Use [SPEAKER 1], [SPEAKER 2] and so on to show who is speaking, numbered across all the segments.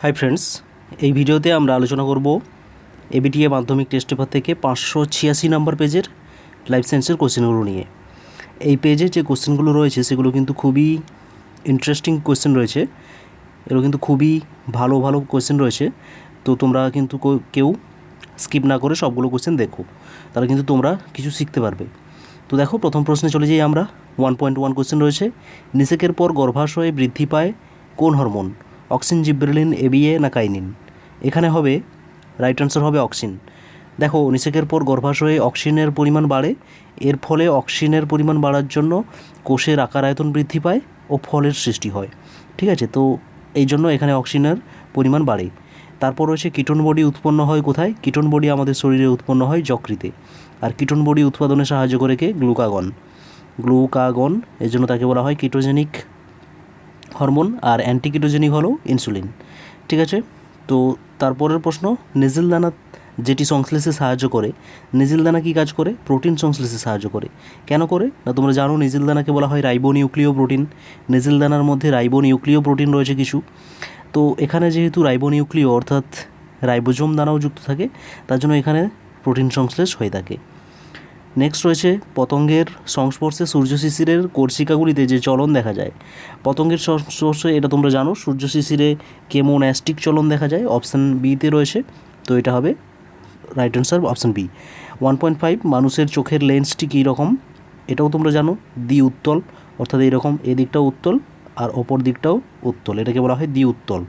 [SPEAKER 1] Hi friends, এই ভিডিওতে আমরা আলোচনা করব এবিটিএ মাধ্যমিক টেস্ট পেপার থেকে 586 নম্বর পেজের লাইফ সায়েন্সের কোশ্চেনগুলো নিয়ে। এই পেজে যে কোশ্চেনগুলো রয়েছে সেগুলো কিন্তু খুবই ইন্টারেস্টিং কোশ্চেন রয়েছে, এগুলো কিন্তু খুবই ভালো ভালো কোশ্চেন রয়েছে। তো তোমরা কিন্তু কেউ স্কিপ না করে সবগুলো কোশ্চেন দেখো, তাহলে কিন্তু তোমরা কিছু শিখতে পারবে। তো দেখো, প্রথম প্রশ্নে চলে যাই আমরা। 1.1 কোশ্চেন রয়েছে, নিষেকের পর গর্ভাশয়ে বৃদ্ধি পায় কোন হরমোন? অক্সিন, জিব্রেলিন, এবিএ না কাইনিন? এখানে হবে রাইট আনসার হবে অক্সিন। দেখো, নিষেকের পর গর্ভাশয়ে অক্সিনের পরিমাণ বাড়ে, এর ফলে অক্সিনের পরিমাণ বাড়ার জন্য কোষের আকার আয়তন বৃদ্ধি পায় ও ফলের সৃষ্টি হয়। ঠিক আছে, তো এই জন্য এখানে অক্সিনের পরিমাণ বাড়ে। তারপর রয়েছে কিটোন বডি উৎপন্ন হয় কোথায়? কিটোন বডি আমাদের শরীরে উৎপন্ন হয় যকৃতে। আর কিটোন বডি উৎপাদনে সাহায্য করে কে? গ্লুকাগন। এর জন্য তাকে বলা হয় কিটোজেনিক হরমোন। আর অ্যান্টিকিটোজেনিক হলো ইনসুলিন। ঠিক আছে, তো তারপরের প্রশ্ন, নেজিল দানা যেটি সংশ্লেষে সাহায্য করে, নেজিল দানা কী কাজ করে? প্রোটিন সংশ্লেষে সাহায্য করে। কেন করে না তোমরা জানো, নেজিল দানাকে বলা হয় রাইবোনিউক্লিয় প্রোটিন। নেজিল দানার মধ্যে রাইবোনিউক্লিয় প্রোটিন রয়েছে কিছু। তো এখানে যেহেতু রাইবোনিউক্লিয় অর্থাৎ রাইবোজোম দানাও যুক্ত থাকে, তার জন্য এখানে প্রোটিন সংশ্লেষ হয়ে থাকে। নেক্সট রয়েছে, পতঙ্গের সংস্পর্শে সূর্য শিশিরের কোর্সিকাগুলিতে যে চলন দেখা যায়। পতঙ্গের সংস্পর্শে, এটা তোমরা জানো, সূর্য শিশিরে কেমোন্যাস্টিক চলন দেখা যায়। অপশান বিতে রয়েছে, তো এটা হবে রাইট অ্যান্সার অপশান বি। 1.5, মানুষের চোখের লেন্সটি কী রকম? এটাও তোমরা জানো, দ্বি উত্তল, অর্থাৎ এইরকম, এদিকটাও উত্তল আর অপর দিকটাও উত্তল, এটাকে বলা হয় দ্বি উত্তল।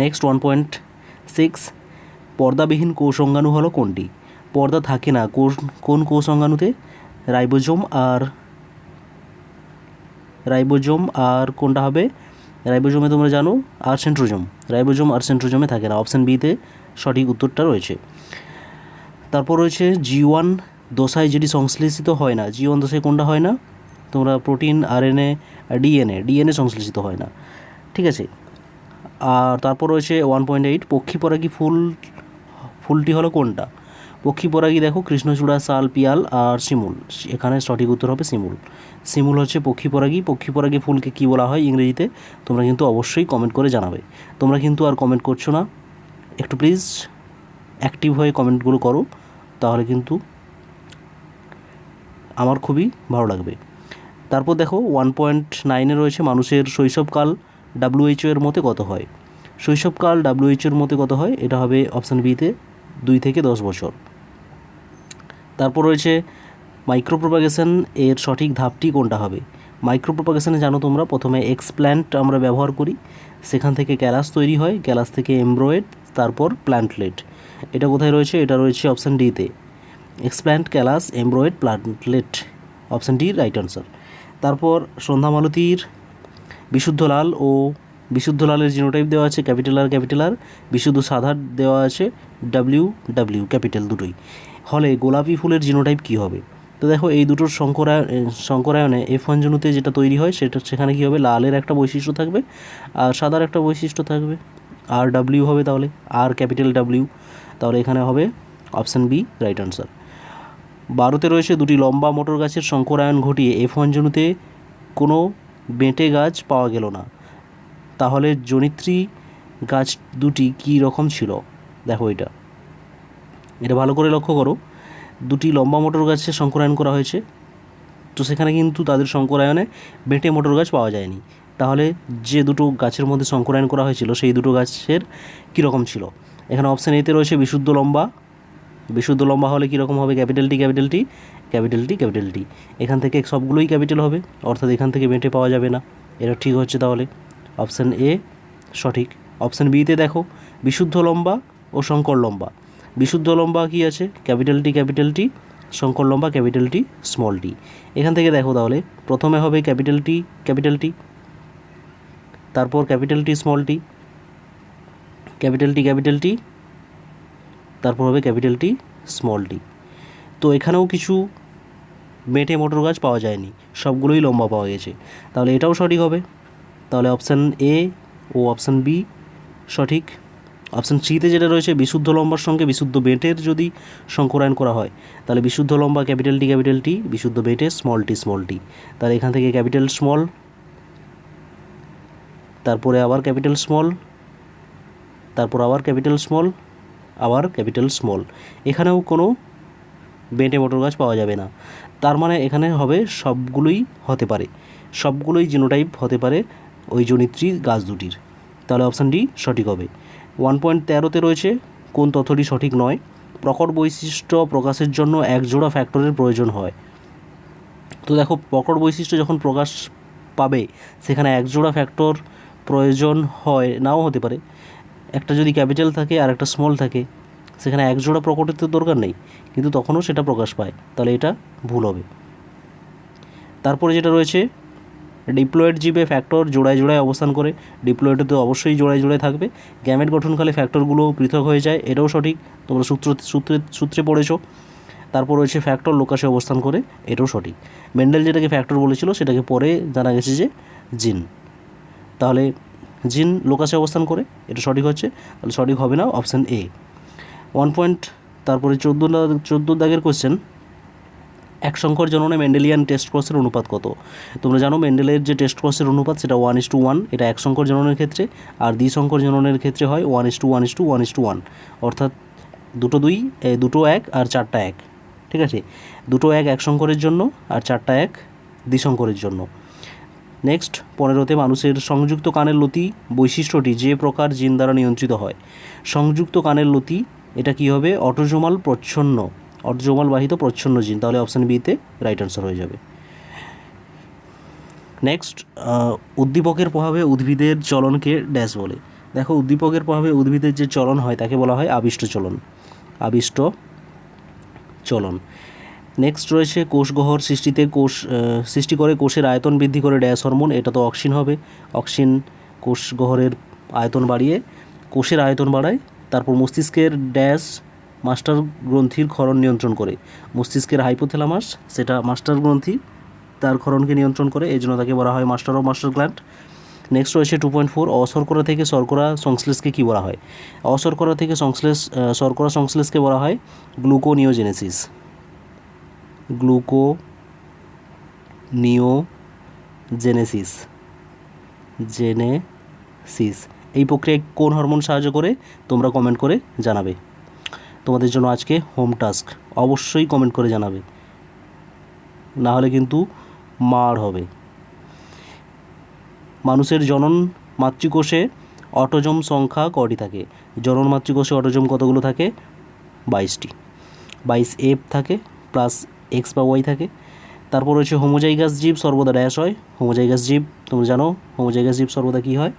[SPEAKER 1] নেক্সট 1.6, পর্দাবিহীন কোষ অঙ্গাণু হলো কোনটি? পর্দা থাকে না কোন কোষ অঙ্গাণুতে? রাইবোজোম আর কোনটা হবে? রাইবোজোমে তোমরা জানো আর সেন্ট্রোজোম। রাইবোজোম আর সেন্ট্রোজোমে থাকে না, অপশান বিতে সঠিক উত্তরটা রয়েছে। তারপর রয়েছে G1 দশায় যেটি সংশ্লেষিত হয় না। G1 দশায় কোনটা হয় না? তোমরা প্রোটিন, আরএনএ, ডিএনএ সংশ্লেষিত হয় না। ঠিক আছে, আর তারপর রয়েছে 1.8, পক্ষী পরাগী ফুলটি হলো কোনটা? পক্ষী পরাগী দেখো, কৃষ্ণচূড়া, শাল, পিয়াল আর শিমুল। এখানে সঠিক উত্তর হবে শিমুল। শিমুল হচ্ছে পক্ষী পরাগী। পক্ষী পরাগী ফুলকে কী বলা হয় ইংরেজিতে? তোমরা কিন্তু অবশ্যই কমেন্ট করে জানাবে। তোমরা কিন্তু আর কমেন্ট করছো না, একটু প্লিজ অ্যাক্টিভ হয়ে কমেন্টগুলো করো, তাহলে কিন্তু আমার খুবই ভালো লাগবে। তারপর দেখো 1.9 রয়েছে, মানুষের শৈশবকাল WHO এর মতে কত হয়? শৈশবকাল WHO এর মতে কত হয়? এটা হবে অপশান বিতে 2 থেকে 10 বছর। তারপর রয়েছে মাইক্রোপ্রোপাগেশন এর সঠিক ধাপটি কোনটা হবে? মাইক্রোপ্রোপাগেশনে জানো তোমরা, প্রথমে এক্সপ্ল্যান্ট আমরা ব্যবহার করি, সেখান থেকে ক্যালাস তৈরি হয়, ক্যালাস থেকে এমব্রয়েড, তারপর প্ল্যান্টলেট। এটা কোথায় রয়েছে? এটা রয়েছে অপশান ডিতে, explant, callus, embryoid, plantlet. Option D right answer. তারপর সন্ধ্যা মালতীর বিশুদ্ধ লাল ও বিশুদ্ধ লালের জিনোটাইপ দেওয়া আছে ক্যাপিটাল আর, বিশুদ্ধ সাদার দেওয়া আছে WW ক্যাপিটাল দুটোই। হলে গোলাপি ফুলের জিনোটাইপ কী হবে? তো দেখো, এই দুটোর সংকরায়নে F1 জনুতে যেটা তৈরি হয় সেখানে কী হবে? লালের একটা বৈশিষ্ট্য থাকবে আর সাদার একটা বৈশিষ্ট্য থাকবে, আর W হবে, তাহলে আর ক্যাপিটাল W, তাহলে এখানে হবে অপশান বি রাইট আনসার। 12তে রয়েছে, দুটি লম্বা মোটর গাছের সংকরায়ন ঘটিয়ে F1 জনুতে কোনো বেঁটে গাছ পাওয়া গেল না, তাহলে জনিত্রী গাছ দুটি কী রকম ছিল? দেখো, এটা ভালো করে লক্ষ্য করো, দুটি লম্বা মোটর গাছের সংকরায়ন করা হয়েছে, তো সেখানে কিন্তু তাদের সংকরায়নে বেঁটে মোটর গাছ পাওয়া যায়নি, তাহলে যে দুটো গাছের মধ্যে সংকরায়ন করা হয়েছিল সেই দুটো গাছের কীরকম ছিল? এখানে অপশান এতে রয়েছে বিশুদ্ধ লম্বা। বিশুদ্ধ লম্বা হলে কীরকম হবে? Capital T. এখান থেকে সবগুলোই ক্যাপিটাল হবে, অর্থাৎ এখান থেকে বেঁটে পাওয়া যাবে না, এটা ঠিক হচ্ছে, তাহলে অপশান এ সঠিক। অপশান বিতে দেখো, বিশুদ্ধ লম্বা ও সংকর লম্বা। বিশুদ্ধ লম্বা কী আছে? ক্যাপিটাল টি, সংকর লম্বা ক্যাপিটাল টি, স্মল টি। এখান থেকে দেখো, তাহলে প্রথমে হবে ক্যাপিটাল টি, তারপর capital T, small tea, capital T, তারপর হবে ক্যাপিটাল টি, স্মল টি। তো এখানেও কিছু বেঁটে মোটর গাছ পাওয়া যায়নি, সবগুলোই লম্বা পাওয়া গেছে, তাহলে এটাও সঠিক হবে। তাহলে অপশান এ ও অপশান বি সঠিক। অপশান সিতে যেটা রয়েছে, বিশুদ্ধ লম্বার সঙ্গে বিশুদ্ধ বেঁটের যদি সংকরায়ন করা হয়, তাহলে বিশুদ্ধ লম্বা ক্যাপিটাল টি, বিশুদ্ধ বেঁটে স্মল টি, তাহলে এখান থেকে ক্যাপিটাল স্মল, তারপরে আবার ক্যাপিটাল স্মল, তারপর আবার ক্যাপিটাল স্মল, আবার ক্যাপিটাল স্মল। এখানেও কোনো বেঁটে মটর গাছ পাওয়া যাবে না। তার মানে এখানে হবে সবগুলোই হতে পারে, সবগুলোই জিনোটাইপ হতে পারে ওই জনিত্রী গাছ দুটির। তাহলে অপশান ডি সঠিক হবে। 1.13-তে রয়েছে কোন তথ্যটি সঠিক নয়? প্রকট বৈশিষ্ট্য প্রকাশের জন্য এক জোড়া ফ্যাক্টরের প্রয়োজন হয়। তো দেখো, প্রকট বৈশিষ্ট্য যখন প্রকাশ পাবে সেখানে এক জোড়া ফ্যাক্টর প্রয়োজন হয়, নাও হতে পারে। একটা যদি ক্যাপিটাল থাকে আর একটা স্মল থাকে, সেখানে এক জোড়া প্রকটের তো দরকার নেই, কিন্তু তখনও সেটা প্রকাশ পায়, তাহলে এটা ভুল হবে। তারপরে যেটা রয়েছে, ডিপ্লয়েড জীবে ফ্যাক্টর জোড়ায় জোড়ায় অবস্থান করে। ডিপ্লয়েডে তো অবশ্যই জোড়ায় জোড়ায় থাকবে। গ্যামেট গঠনকালে ফ্যাক্টরগুলো পৃথক হয়ে যায়, এটাও সঠিক, তোমরা সূত্রে পড়েছো। তারপর রয়েছে ফ্যাক্টর লোকাসে অবস্থান করে, এটাও সঠিক। মেন্ডেল যেটাকে ফ্যাক্টর বলেছিল সেটাকে পরে জানা গেছে যে জিন। তাহলে জিন লোকাসে অবস্থান করে, এটা সঠিক হচ্ছে। তাহলে সঠিক হবে না, অপশান এ। 1 পয়েন্ট। তারপরে 14 দাগের কোশ্চেন, এক সংখ্যর জননে মেন্ডেলিয়ান টেস্ট ক্রসের অনুপাত কত? তোমরা জানো মেন্ডেলের যে টেস্ট ক্রসের অনুপাত সেটা 1:1, এটা এক সংখ্যর জননের ক্ষেত্রে। আর দ্বিসংখ্যর জননের ক্ষেত্রে হয় 1:1:1:1, অর্থাৎ দুটো 2, দুটো 1 আর 4টা 1। ঠিক আছে, দুটো 1 এক সংখ্যরের জন্য আর 4টা 1 দ্বিসংখ্যরের জন্য। নেক্সট 15তে, মানুষের সংযুক্ত কানের লতি বৈশিষ্ট্যটি যে প্রকার জিন দ্বারা নিয়ন্ত্রিত হয়। সংযুক্ত কানের লতি, এটা কি হবে? অটোজোমাল প্রচ্ছন্ন, অটোজোমাল বাহিত প্রচ্ছন্ন জিন। তাহলে অপশান বিতে রাইট আনসার হয়ে যাবে। নেক্সট, উদ্দীপকের প্রভাবে উদ্ভিদের চলনকে ড্যাশ বলে। দেখো, উদ্দীপকের প্রভাবে উদ্ভিদের যে চলন হয় তাকে বলা হয় আবিষ্ট চলন, আবিষ্ট চলন। নেক্সট রয়েছে, কোষগহ্বর সৃষ্টি করে কোষের আয়তন বৃদ্ধি করে ড্যাশ হরমোন। এটা তো অক্সিন হবে। অক্সিন কোষগহ্বরের আয়তন বাড়িয়ে কোষের আয়তন বাড়ায়। তারপর মস্তিষ্কের ড্যাশ মাস্টার গ্রন্থির ক্ষরণ নিয়ন্ত্রণ করে। মস্তিষ্কের হাইপোথ্যালামাস, সেটা মাস্টার গ্রন্থি, তার ক্ষরণকে নিয়ন্ত্রণ করে, এই জন্য তাকে বলা হয় master of master gland. Next রয়েছে 2.4, অশর্করা থেকে শর্করা সংশ্লেষকে কী বলা হয়? অশর্করা থেকে শর্করা সংশ্লেষকে বলা হয় গ্লুকোনিওজেনেসিস, গ্লুকোনিওজেনেসিস। এই প্রক্রিয়ায় কোন হরমোন সাহায্য করে? তোমরা কমেন্ট করে জানাবে। তোমাদের জন্য আজকে হোম টাস্ক, অবশ্যই কমেন্ট করে জানাবে, না হলে কিন্তু মার হবে। মানুষের জনন মাতৃকোষে অটোজোম সংখ্যা কটি থাকে? জনন মাতৃকোষে অটোজোম কতগুলো থাকে? 22টি। 22F থাকে, প্লাস এক্স বা ওয়াই থাকে। তারপর রয়েছে হোমোজাইগাস জীব সর্বদা ড্যাশ হয়। হোমোজাইগাস জীব, তোমরা জানো হোমোজাইগাস জীব সর্বদা কী হয়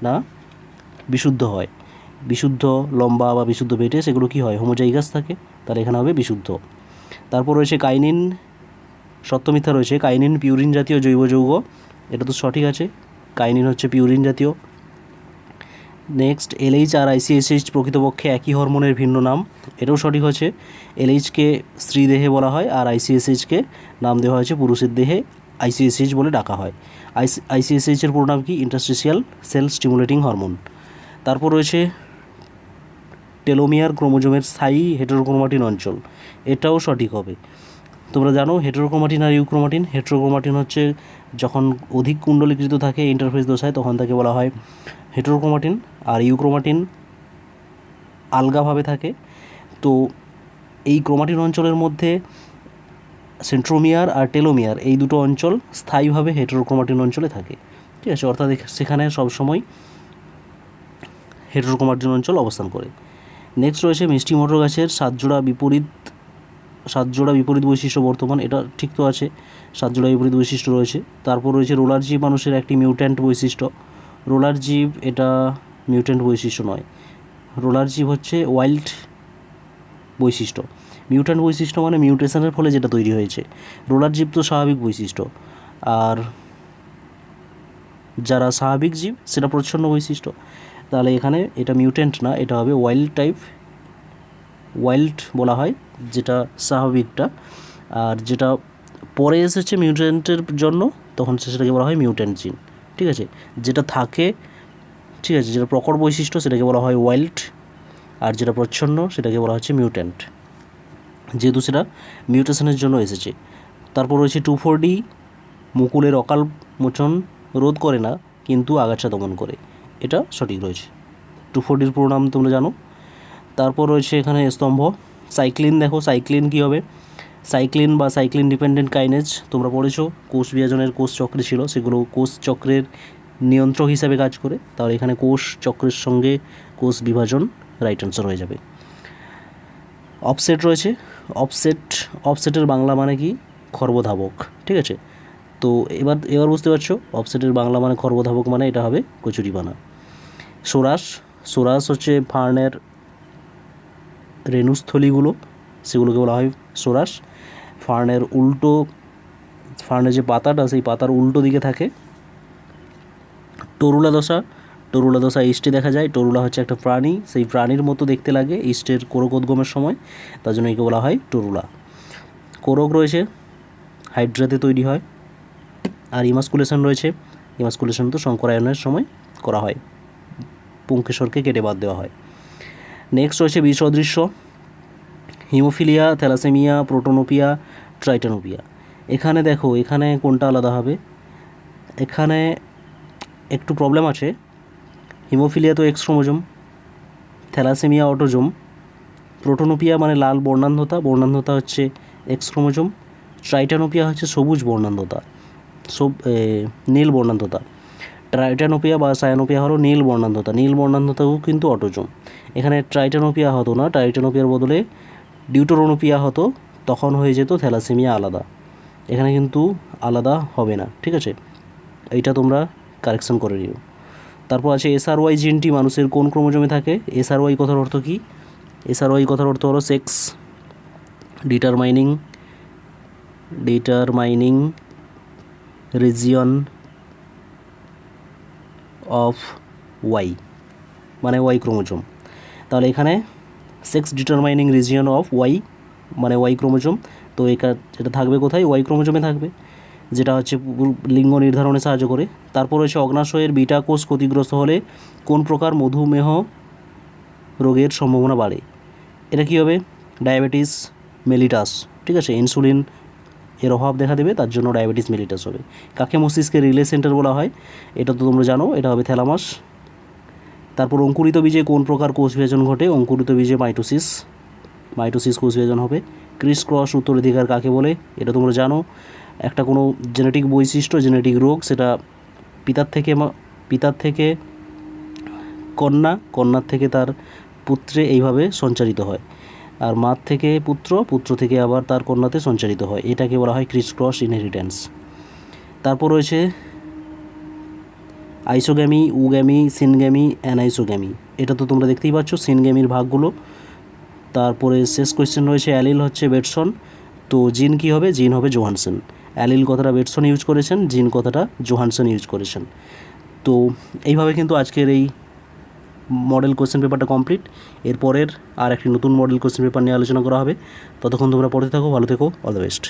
[SPEAKER 1] না? বিশুদ্ধ হয়। বিশুদ্ধ লম্বা বা বিশুদ্ধ বেটে সেগুলো কী হয়? হোমোজাইগাস থাকে, তাহলে এখানে হবে বিশুদ্ধ। তারপর রয়েছে কাইনিন, সত্য মিথ্যা রয়েছে। কাইনিন পিউরিন জাতীয় জৈব যৌগ, এটা তো সঠিক আছে, কাইনিন হচ্ছে পিউরিন জাতীয়। নেক্সট, এলএইচ আর আইসিএসএইচ প্রকৃতপক্ষে একই হরমোনের ভিন্ন নাম, এটাও সঠিক হচ্ছে। এলএইচকে স্ত্রী দেহে বলা হয় আর আইসিএসএইচকে নাম দেওয়া হয়েছে পুরুষের দেহে, আইসিএসএইচ বলে ডাকা হয়। আইসিএসএইচের পুরো নাম কি? Interstitial sell stimulating hormone. তারপর রয়েছে টেলোমিয়ার ক্রোমোজোমের স্থায়ী হেটেরোক্রোমাটিন অঞ্চল, এটাও সঠিক হবে। তোমরা জানো হেটেরোক্রোমাটিন আর ইউক্রোমাটিন। হেটেরোক্রোমাটিন হচ্ছে যখন অধিক কুণ্ডলীকৃত থাকে ইন্টারফেস দশায়, তখন তাকে বলা হয় হেটেরোক্রোমাটিন। আর ইউক্রোমাটিন আলগাভাবে থাকে। তো এই ক্রোমাটিন অঞ্চলের মধ্যে সেন্ট্রোমিয়ার আর টেলোমিয়ার, এই দুটো অঞ্চল স্থায়ীভাবে হেটেরোক্রোমাটিন অঞ্চলে থাকে। ঠিক আছে, অর্থাৎ সেখানে সবসময় হেটেরোক্রোমাটিন অঞ্চল অবস্থান করে। নেক্সট রয়েছে, মিষ্টি মটর গাছের 7 জোড়া বিপরীত বৈশিষ্ট্য বর্তমান, এটা ঠিক তো আছে, 7 জোড়া বিপরীত বৈশিষ্ট্য রয়েছে। তারপর রয়েছে রোলার জীব মানুষের একটি মিউট্যান্ট বৈশিষ্ট্য। রোলার জীব এটা মিউট্যান্ট বৈশিষ্ট্য নয়, রোলার জীব হচ্ছে ওয়াইল্ড বৈশিষ্ট্য। মিউট্যান্ট বৈশিষ্ট্য মানে মিউটেশনের ফলে যেটা তৈরি হয়েছে। রোলার জীব তো স্বাভাবিক বৈশিষ্ট্য, আর যারা স্বাভাবিক জীব সেটা প্রচ্ছন্ন বৈশিষ্ট্য। তাহলে এখানে এটা মিউট্যান্ট না, এটা হবে ওয়াইল্ড টাইপ, ওয়াইল্ড বলা হয় যেটা স্বাভাবিকটা, আর যেটা পরে এসেছে মিউট্যান্টের জন্য তখন সেটাকে বলা হয় মিউট্যান্ট জিন। ঠিক আছে, যেটা থাকে, ঠিক আছে, যেটা প্রকট বৈশিষ্ট্য সেটাকে বলা হয় ওয়াইল্ড, আর যেটা প্রচ্ছন্ন সেটাকে বলা হচ্ছে মিউট্যান্ট, যেহেতু সেটা মিউটেশনের জন্য এসেছে। তারপর রয়েছে 2,4-D, মুকুলের অকাল মোচন রোধ করে না কিন্তু আগাছা দমন করে, এটা সঠিক রয়েছে। 2,4-ডির পুরো নাম তোমরা জানো। তারপর রয়েছে এখানে স্তম্ভ। সাইক্লিন, দেখো সাইক্লিন কী হবে, সাইক্লিন বা সাইক্লিন ডিপেন্ডেন্ট কাইনেজ তোমরা পড়েছো, কোষ বিভাজনের কোষ চক্রে ছিল, সেগুলো কোষ চক্রের নিয়ন্ত্রক হিসাবে কাজ করে, তাহলে এখানে কোষ চক্রের সঙ্গে কোষ বিভাজন রাইট অ্যান্সার হয়ে যাবে। অফসেট রয়েছে, অফসেটের বাংলা মানে কি, খর্বধাবক, ঠিক আছে। তো এবার বুঝতে পারছো অফসেটের বাংলা মানে খর্বধাবক, মানে এটা হবে কচুরিপানা। সোরাস হচ্ছে ফার্নের রেণুস্থলীগুলো, সেগুলোকে বলা হয় সোরাস। ফার্নের যে পাতাটা, সেই পাতার উল্টো দিকে থাকে। টরুলা দশা ইস্টে দেখা যায়। টরুলা হচ্ছে একটা প্রাণী, সেই প্রাণীর মতো দেখতে লাগে ইস্টের কোরকোদ্গমের সময়, তার জন্য একে বলা হয় টরুলা। কোরক রয়েছে, হাইড্রাতে তৈরি হয়। আর ইমাস্কুলেশন রয়েছে, ইমাস্কুলেশন তো শঙ্করায়নের সময় করা হয়, পুংকেশরকে কেটে বাদ দেওয়া হয়। নেক্সট রয়েছে বিসদৃশ্য, হিমোফিলিয়া, থ্যালাসেমিয়া, প্রোটোনোপিয়া, ট্রাইটানোপিয়া। এখানে দেখো, এখানে কোনটা আলাদা হবে, এখানে একটু প্রবলেম আছে। হিমোফিলিয়া তো এক্স ক্রোমোজোম, থ্যালাসেমিয়া অটোজোম, প্রোটোনোপিয়া মানে লাল বর্ণান্ধতা হচ্ছে এক্স ক্রোমোজোম, ট্রাইটানোপিয়া হচ্ছে সবুজ বর্ণান্ধতা, নীল বর্ণান্ধতা। ট্রাইটানোপিয়া বা সায়ানোপিয়া হলো নীল বর্ণান্ধতাও কিন্তু অটোজোম। এখানে ট্রাইটানোপিয়া হতো না, ট্রাইটানোপিয়ার বদলে ডিউটোরোনোপিয়া হতো, তখন হয়ে যেত থ্যালাসেমিয়া আলাদা। এখানে কিন্তু আলাদা হবে না, ঠিক আছে, এইটা তোমরা কারেকশন করে নিও। তারপর আছে SRY জিনটি মানুষের কোন ক্রোমোজোমে থাকে। SRY কথার অর্থ কী, SRY কথার অর্থ হলো sex determining region of Y, মানে ওয়াই ক্রোমোজোম। তাহলে এখানে sex determining region of Y মানে ওয়াই ক্রোমোজোম, তো এটা থাকবে কোথায়, ওয়াই ক্রোমোজোমে থাকবে, যেটা হচ্ছে লিঙ্গ নির্ধারণে সাহায্য করে। তারপর হচ্ছে অগ্নাশয়ের বিটা কোষ ক্ষতিগ্রস্ত হলে কোন প্রকার মধুমেহ রোগের সম্ভাবনা বাড়ে। এটা কী হবে, ডায়াবেটিস মেলিটাস, ঠিক আছে, ইনসুলিন এর অভাব দেখা দেবে, তার জন্য ডায়াবেটিস মেলিটাস হবে। কাকে মস্তিষ্কের রিলে সেন্টার বলা হয়, এটা তো তোমরা জানো, এটা হবে থ্যালামাস। তারপর অঙ্কুরিত বীজে কোন প্রকার কোষ বিভাজন ঘটে, অঙ্কুরিত বীজে মাইটোসিস কোষ বিভাজন হবে। ক্রিস ক্রস উত্তরাধিকার কাকে বলে, এটা তোমরা জানো, একটা কোনো জেনেটিক বৈশিষ্ট্য, জেনেটিক রোগ, সেটা পিতার থেকে কন্যার থেকে তার পুত্রে এইভাবে সঞ্চারিত হয়, আর মার থেকে পুত্র থেকে আবার তার কন্যাতে সঞ্চারিত হয়, এটাকে বলা হয় ক্রিস ক্রস ইনহেরিটেন্স। তারপর রয়েছে আইসোগ্যামি, উগ্যামি, সিনগ্যামি, অ্যানাইসোগ্যামি। এটা তো তোমরা দেখতেই পাচ্ছ সিনগ্যামির ভাগগুলো। তারপরে শেষ কোয়েশ্চেন রয়েছে অ্যালিল হচ্ছে বেটসন, তো জিন কী হবে, জিন হবে জোহানসন। অ্যালিল কথাটা বেটসন ইউজ করেছেন, জিন কথাটা জোহানসন ইউজ করেছেন। তো এইভাবে কিন্তু আজকের এই মডেল কোয়েশ্চেন পেপারটা কমপ্লিট। এরপরের আর একটি নতুন মডেল কোয়েশ্চেন পেপার নিয়ে আলোচনা করা হবে। ততক্ষণ তোমরা পড়তে থাকো, ভালো থেকো, অল দ্য বেস্ট।